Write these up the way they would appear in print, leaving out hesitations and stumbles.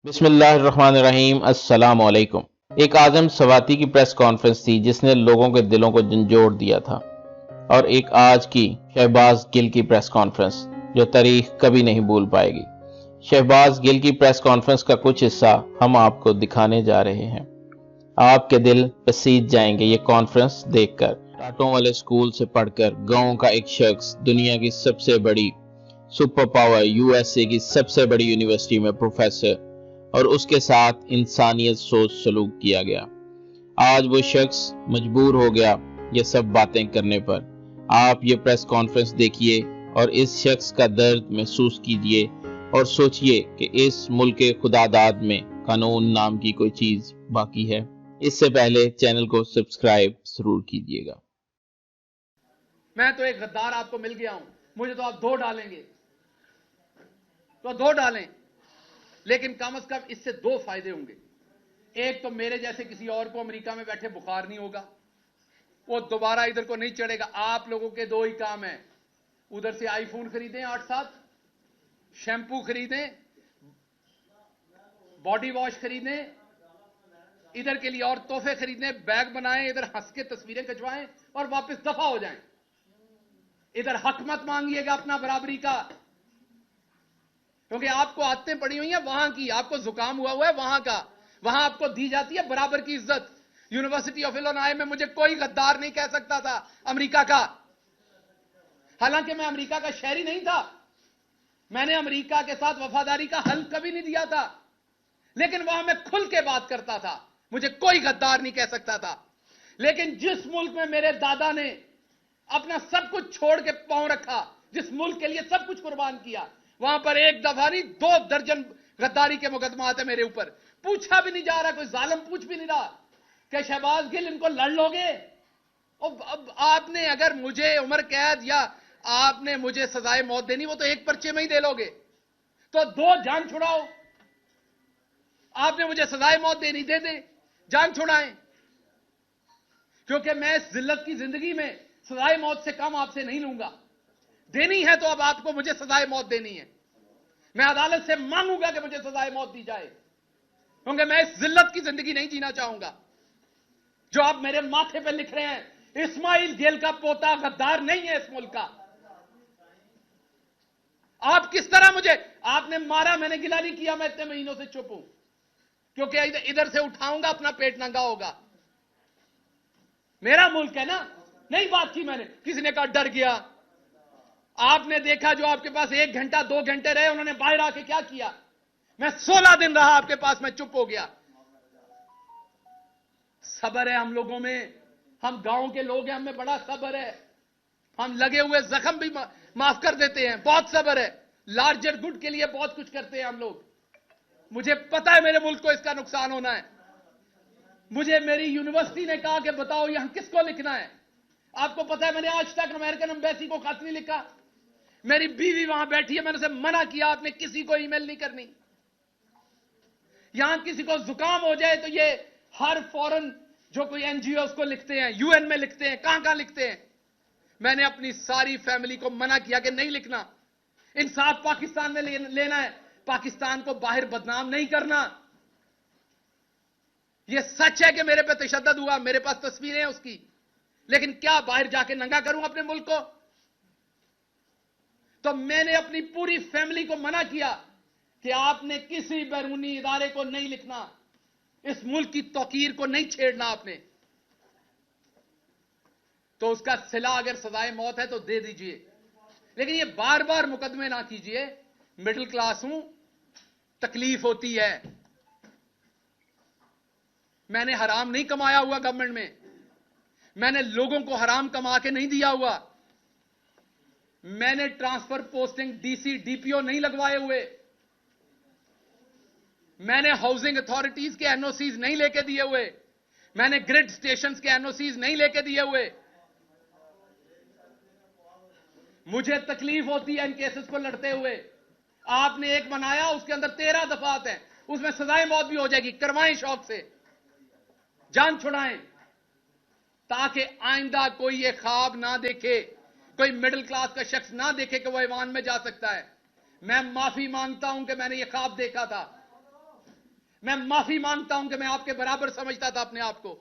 बिस्मिल्लाहिर्रहमानिर्रहीम। अस्सलाम वालेकुम। एक आज़म सवाती की प्रेस कॉन्फ्रेंस थी जिसने लोगों के दिलों को झंझोड़ दिया था, और एक आज की शहबाज गिल की प्रेस कॉन्फ्रेंस जो तारीख कभी नहीं भूल पाएगी। शहबाज गिल की प्रेस कॉन्फ्रेंस का कुछ हिस्सा हम आपको दिखाने जा रहे हैं। आपके दिल पसीज जाएंगे ये कॉन्फ्रेंस देखकर। टाटों वाले स्कूल से पढ़कर गाँव का एक शख्स दुनिया की सबसे बड़ी सुपर पावर यूएसए की सबसे बड़ी यूनिवर्सिटी में प्रोफेसर, और उसके साथ इंसानियत सोच सलूक किया गया। आज वो शख्स मजबूर हो गया ये सब बातें करने पर। आप ये प्रेस कॉन्फ्रेंस देखिए और इस शख्स का दर्द महसूस कीजिए और सोचिए कि इस मुल्क के खुदादाद में कानून नाम की कोई चीज बाकी है। इससे पहले चैनल को सब्सक्राइब जरूर कीजिएगा। मैं तो एक गद्दार आपको मिल गया हूं, मुझे तो आप 2 डालेंगे तो 2 डालें, लेकिन कम से कम इससे 2 फायदे होंगे। एक तो मेरे जैसे किसी और को अमेरिका में बैठे बुखार नहीं होगा, वो दोबारा इधर को नहीं चढ़ेगा। आप लोगों के 2 ही काम है, उधर से आईफोन खरीदें 8-7, शैम्पू खरीदें, बॉडी वॉश खरीदें, इधर के लिए और तोहफे खरीदें, बैग बनाएं, इधर हंस के तस्वीरें खिंचवाएं और वापस दफा हो जाएं। इधर हक मत मांगिएगा अपना बराबरी का, क्योंकि आपको आदतें पड़ी हुई हैं वहां की, आपको जुकाम हुआ है वहां का। वहां आपको दी जाती है बराबर की इज्जत। यूनिवर्सिटी ऑफ इलिनॉय में मुझे कोई गद्दार नहीं कह सकता था अमेरिका का, हालांकि मैं अमेरिका का शहरी नहीं था। मैंने अमेरिका के साथ वफादारी का हल कभी नहीं दिया था, लेकिन वहां मैं खुल के बात करता था, मुझे कोई गद्दार नहीं कह सकता था। लेकिन जिस मुल्क में मेरे दादा ने अपना सब कुछ छोड़ के पांव रखा, जिस मुल्क के लिए सब कुछ कुर्बान किया, वहां पर एक दफा नहीं 2 दर्जन गद्दारी के मुकदमा थे मेरे ऊपर। पूछा भी नहीं जा रहा, कोई जालिम पूछ भी नहीं रहा कि शहबाज गिल इनको लड़ लोगे। अब आपने अगर मुझे उम्र कैद या आपने मुझे सजाए मौत देनी, वो तो एक पर्चे में ही दे लोगे, तो 2 जान छुड़ाओ। आपने मुझे सजाए मौत देनी, दे दे, जान छुड़ाएं, क्योंकि मैं इस जिल्लत की जिंदगी में सजाए मौत से कम आपसे नहीं लूंगा। देनी है तो अब आपको मुझे सजाए मौत देनी है। मैं अदालत से मांगूंगा कि मुझे सजाए मौत दी जाए, क्योंकि मैं इस जिल्लत की जिंदगी नहीं जीना चाहूंगा। जो आप मेरे माथे पे लिख रहे हैं, इस्माइल गिल का पोता गद्दार नहीं है इस मुल्क का। आप किस तरह मुझे आपने मारा, मैंने गिला नहीं किया, मैं इतने महीनों से चुप हूं, क्योंकि इधर से उठाऊंगा अपना पेट नंगा होगा। मेरा मुल्क है ना, नहीं बात की मैंने, किसी ने कहा डर गया। आपने देखा जो आपके पास 1 घंटा 2 घंटे रहे, उन्होंने बाहर आके क्या किया। मैं 16 दिन रहा आपके पास, मैं चुप हो गया। सब्र है हम लोगों में, हम गांव के लोग हैं, हमें बड़ा सब्र है। हम लगे हुए जख्म भी माफ कर देते हैं, बहुत सब्र है। लार्जर गुड के लिए बहुत कुछ करते हैं हम लोग। मुझे पता है मेरे मुल्क को इसका नुकसान होना है। मुझे मेरी यूनिवर्सिटी ने कहा कि बताओ यहां किसको लिखना है। आपको पता है मैंने आज तक अमेरिकन एम्बेसी को खत नहीं लिखा। मेरी बीवी वहां बैठी है, मैंने उसे मना किया आपने किसी को ईमेल नहीं करनी। यहां किसी को जुकाम हो जाए तो ये हर फॉरेन जो कोई एनजीओ उसको लिखते हैं, यूएन में लिखते हैं, कहां कहां लिखते हैं। मैंने अपनी सारी फैमिली को मना किया कि नहीं लिखना। इंसाफ पाकिस्तान में लेना है, पाकिस्तान को बाहर बदनाम नहीं करना। यह सच है कि मेरे पे तशद्दुद हुआ, मेरे पास तस्वीरें हैं उसकी, लेकिन क्या बाहर जाके नंगा करूं अपने मुल्क को। तो मैंने अपनी पूरी फैमिली को मना किया कि आपने किसी बैरूनी इदारे को नहीं लिखना, इस मुल्क की तौकीर को नहीं छेड़ना आपने। तो उसका सिला अगर सजाए मौत है तो दे दीजिए, लेकिन ये बार बार मुकदमे ना कीजिए। मिडिल क्लास हूं, तकलीफ होती है। मैंने हराम नहीं कमाया हुआ गवर्नमेंट में, मैंने लोगों को हराम कमा के नहीं दिया हुआ। मैंने ट्रांसफर पोस्टिंग डीसी डीपीओ नहीं लगवाए हुए। मैंने हाउसिंग अथॉरिटीज के एनओसीज नहीं लेके दिए हुए। मैंने ग्रिड स्टेशंस के एनओसीज नहीं लेके दिए हुए। मुझे तकलीफ होती है इन केसेस को लड़ते हुए। आपने एक बनाया, उसके अंदर 13 दफात हैं, उसमें सजाए मौत भी हो जाएगी। करवाएं शौक से, जान छुड़ाएं, ताकि आइंदा कोई ये ख्वाब ना देखे, कोई मिडिल क्लास का शख्स ना देखे कि वह ईवान में जा सकता है। मैं माफी मांगता हूं कि मैंने ये ख्वाब देखा था। मैं माफी मांगता हूं कि मैं आपके बराबर समझता था अपने आप को।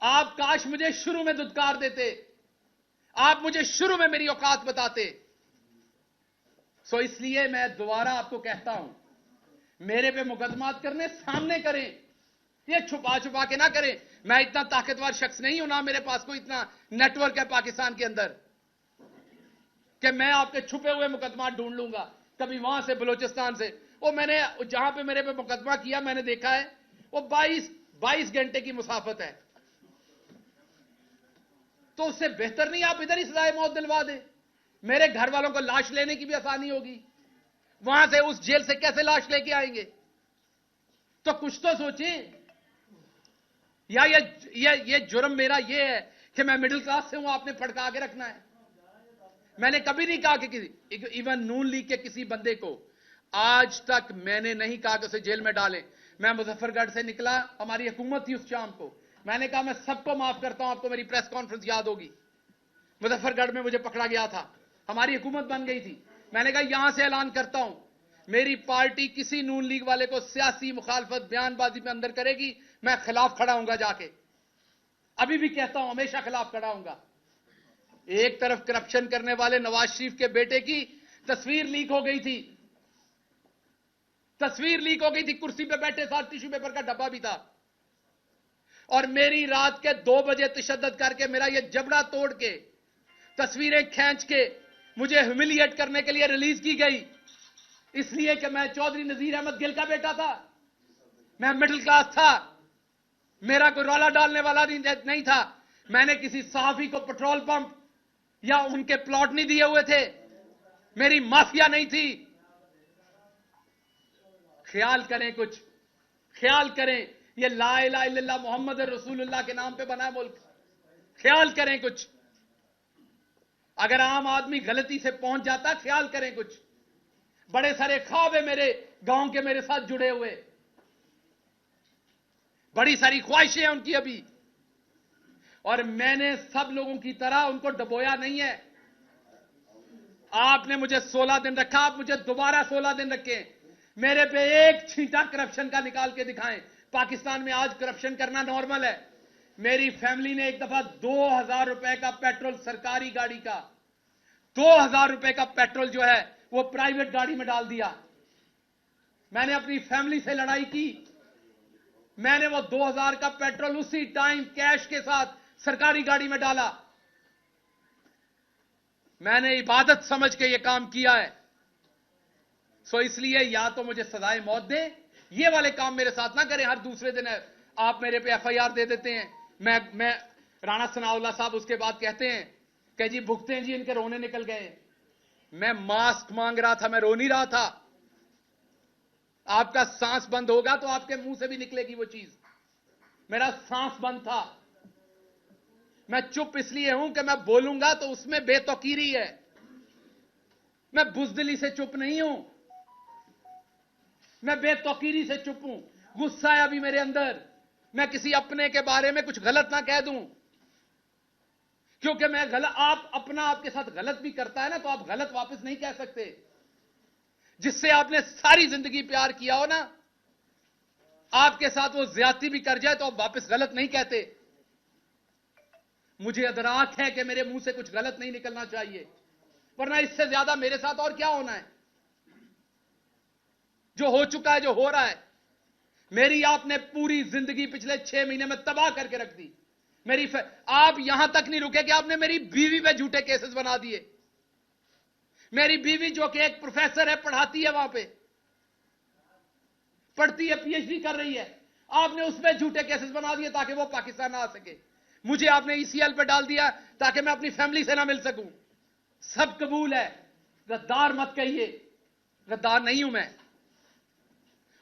आप काश मुझे शुरू में धुतकार देते, आप मुझे शुरू में मेरी औकात बताते। सो इसलिए मैं दोबारा आपको कहता हूं, मेरे पे मुकदमा करने सामने करें, ये छुपा छुपा के ना करें। मैं इतना ताकतवर शख्स नहीं हूं, ना मेरे पास कोई इतना नेटवर्क है पाकिस्तान के अंदर कि मैं आपके छुपे हुए मुकदमा ढूंढ लूंगा, कभी वहां से बलूचिस्तान से। वो मैंने जहां पे मेरे पे मुकदमा किया मैंने देखा है, वो 22 घंटे की मुसाफत है। तो उससे बेहतर नहीं आप इधर ही सजाए मौत दिलवा दे। मेरे घर वालों को लाश लेने की भी आसानी होगी, वहां से उस जेल से कैसे लाश लेके आएंगे। तो कुछ तो सोचें। या ये जुर्म मेरा ये है कि मैं मिडिल क्लास से हूं, आपने फड़का के रखना है। मैंने कभी नहीं कहा कि किसी इवन नून लीग के किसी बंदे को आज तक मैंने नहीं कहा कि उसे जेल में डालें। मैं मुजफ्फरगढ़ से निकला, हमारी हुकूमत थी उस शाम को, मैंने कहा मैं सबको माफ करता हूं। आपको मेरी प्रेस कॉन्फ्रेंस याद होगी, मुजफ्फरगढ़ में मुझे पकड़ा गया था, हमारी हुकूमत बन गई थी। मैंने कहा यहां से ऐलान करता हूं, मेरी पार्टी किसी नून लीग वाले को सियासी मुखालफत बयानबाजी में अंदर करेगी, मैं खिलाफ खड़ा हूंगा जाके। अभी भी कहता हूं, हमेशा खिलाफ खड़ा हूंगा। एक तरफ करप्शन करने वाले नवाज शरीफ के बेटे की तस्वीर लीक हो गई थी, तस्वीर लीक हो गई थी, कुर्सी पे बैठे साथ टिश्यू पेपर का डब्बा भी था, और मेरी रात के 2 बजे तशद्दुद करके मेरा ये जबड़ा तोड़ के तस्वीरें खींच के मुझे ह्यूमिलिएट करने के लिए रिलीज की गई, इसलिए कि मैं चौधरी नजीर अहमद गिल का बेटा था, मैं मिडिल क्लास था, मेरा कोई रौला डालने वाला नहीं था। मैंने किसी सहाफी को पेट्रोल पंप या उनके प्लॉट नहीं दिए हुए थे, मेरी माफिया नहीं थी। ख्याल करें कुछ, ख्याल करें, ये ला इलाहा इल्लल्लाह मोहम्मद रसूलुल्लाह के नाम पे बना है मुल्क। ख्याल करें कुछ, अगर आम आदमी गलती से पहुंच जाता, ख्याल करें कुछ। बड़े सारे ख्वाब है मेरे गांव के मेरे साथ जुड़े हुए, बड़ी सारी ख्वाहिशें हैं उनकी अभी, और मैंने सब लोगों की तरह उनको डबोया नहीं है। आपने मुझे 16 दिन रखा, आप मुझे दोबारा 16 दिन रखें, मेरे पे एक छींटा करप्शन का निकाल के दिखाएं। पाकिस्तान में आज करप्शन करना नॉर्मल है। मेरी फैमिली ने एक दफा 2000 रुपए का पेट्रोल, सरकारी गाड़ी का 2000 रुपए का पेट्रोल जो है वो प्राइवेट गाड़ी में डाल दिया। मैंने अपनी फैमिली से लड़ाई की, मैंने वो 2000 का पेट्रोल उसी टाइम कैश के साथ सरकारी गाड़ी में डाला। मैंने इबादत समझ के ये काम किया है। सो इसलिए या तो मुझे सजाए मौत दे, ये वाले काम मेरे साथ ना करें। हर दूसरे दिन है आप मेरे पे एफआईआर दे देते हैं। मैं राणा सनाउल्लाह साहब उसके बाद कहते हैं कि जी भुगते हैं जी, इनके रोने निकल गए। मैं मास्क मांग रहा था, मैं रो नहीं रहा था। आपका सांस बंद होगा तो आपके मुंह से भी निकलेगी वो चीज। मेरा सांस बंद था। मैं चुप इसलिए हूं कि मैं बोलूंगा तो उसमें बेतौकीरी है। मैं बुजदिली से चुप नहीं हूं, मैं बेतौकीरी से चुप हूं। गुस्सा है अभी मेरे अंदर, मैं किसी अपने के बारे में कुछ गलत ना कह दूं, क्योंकि मैं गलत, आप अपना आपके साथ गलत भी करता है ना तो आप गलत वापस नहीं कह सकते। जिससे आपने सारी जिंदगी प्यार किया हो ना, आपके साथ वो ज्यादती भी कर जाए तो आप वापस गलत नहीं कहते। मुझे अदराक है कि मेरे मुंह से कुछ गलत नहीं निकलना चाहिए, वरना इससे ज्यादा मेरे साथ और क्या होना है। जो हो चुका है, जो हो रहा है, मेरी आपने पूरी जिंदगी पिछले 6 महीने में तबाह करके रख दी। आप यहां तक नहीं रुके कि आपने मेरी बीवी पे झूठे केसेस बना दिए। मेरी बीवी जो कि एक प्रोफेसर है, पढ़ाती है, वहां पे पढ़ती है, पीएचडी कर रही है, आपने उसमें झूठे केसेस बना दिए ताकि वो पाकिस्तान ना आ सके। मुझे आपने ईसीएल पे डाल दिया ताकि मैं अपनी फैमिली से ना मिल सकूं। सब कबूल है, गद्दार मत कहिए, गद्दार नहीं हूं मैं।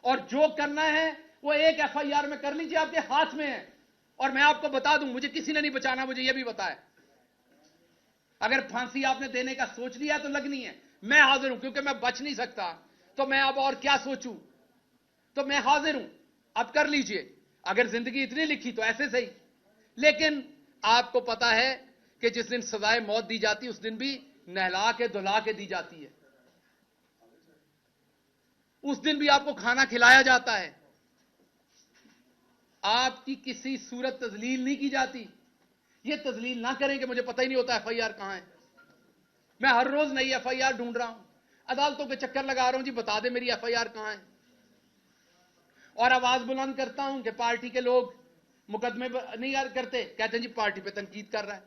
और जो करना है वो एक एफआईआर में कर लीजिए, आपके हाथ में है। और मैं आपको बता दूं, मुझे किसी ने नहीं बचाना, मुझे यह भी बताया। अगर फांसी आपने देने का सोच लिया तो लगनी है, मैं हाजिर हूं, क्योंकि मैं बच नहीं सकता। तो मैं अब और क्या सोचूं, तो मैं हाजिर हूं, अब कर लीजिए। अगर जिंदगी इतनी लिखी तो ऐसे सही। लेकिन आपको पता है कि जिस दिन सजाए मौत दी जाती है उस दिन भी नहला के धुला के दी जाती है। उस दिन भी आपको खाना खिलाया जाता है। आपकी किसी सूरत तजलील नहीं की जाती। ये तजलील ना करें कि मुझे पता ही नहीं होता एफआईआर कहां है। मैं हर रोज नई एफआईआर ढूंढ रहा हूं, अदालतों के चक्कर लगा रहा हूं, जी बता दे मेरी एफआईआर कहां है। और आवाज बुलंद करता हूं कि पार्टी के लोग मुकदमे नहीं करते, कहते हैं जी पार्टी पे तनकीद कर रहा है।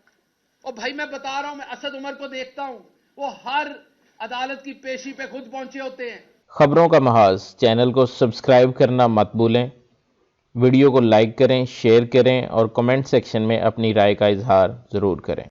और भाई मैं बता रहा हूं, मैं असद उमर को देखता हूं, वो हर अदालत की पेशी पे खुद पहुंचे होते हैं। खबरों का महाज चैनल को सब्सक्राइब करना मत भूलें। वीडियो को लाइक करें, शेयर करें और कमेंट सेक्शन में अपनी राय का इजहार ज़रूर करें।